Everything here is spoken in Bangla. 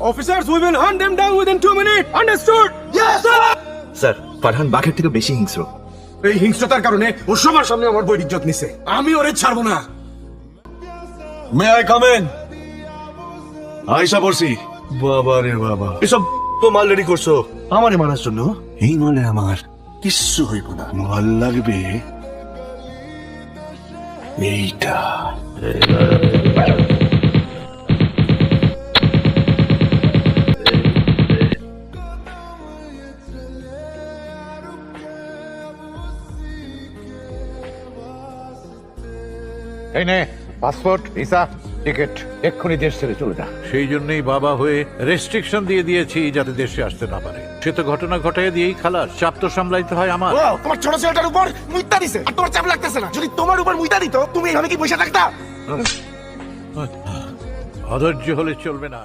Officers, we will hunt them down within 2 minutes. Understood? Yes, sir. Sir Farhan বাঘের থেকে বেশি হিংস্র। এই হিংস্রতার কারণে ও সবার সামনে আমার বইয়ের ইজ্জত নিছে। আমি ওরে ছাড়বো না। May I come in? Ayesha পড়ছি। বাবা রে বাবা, এসব তো মাল রেডি করছো আমারে মারার জন্য? এই মালে আমার কিচ্ছু হইব না, মাল লাগবে এইটা। এই নে পাসপোর্ট, ভিসা, টিকিট, এক্ষুনি দেশ ছেড়ে চলে যা। সেই জন্যই বাবা হয়ে রেস্ট্রিকশন দিয়ে দিয়েছি যাতে দেশে আসতে না পারে। সে তো ঘটনা ঘটাইয়া দিয়েই খালাস, চাপ তো সামলাইতে হয় আমার। ও তোমার ছোট ছেলেটার উপর মুইতা দিছে আর তোমার চাপ লাগতেছে না। যদি তোমার উপর মুইতা দিত তুমি এইভাবে কি বসে থাকতা? অধৈর্য হলে চলবে না।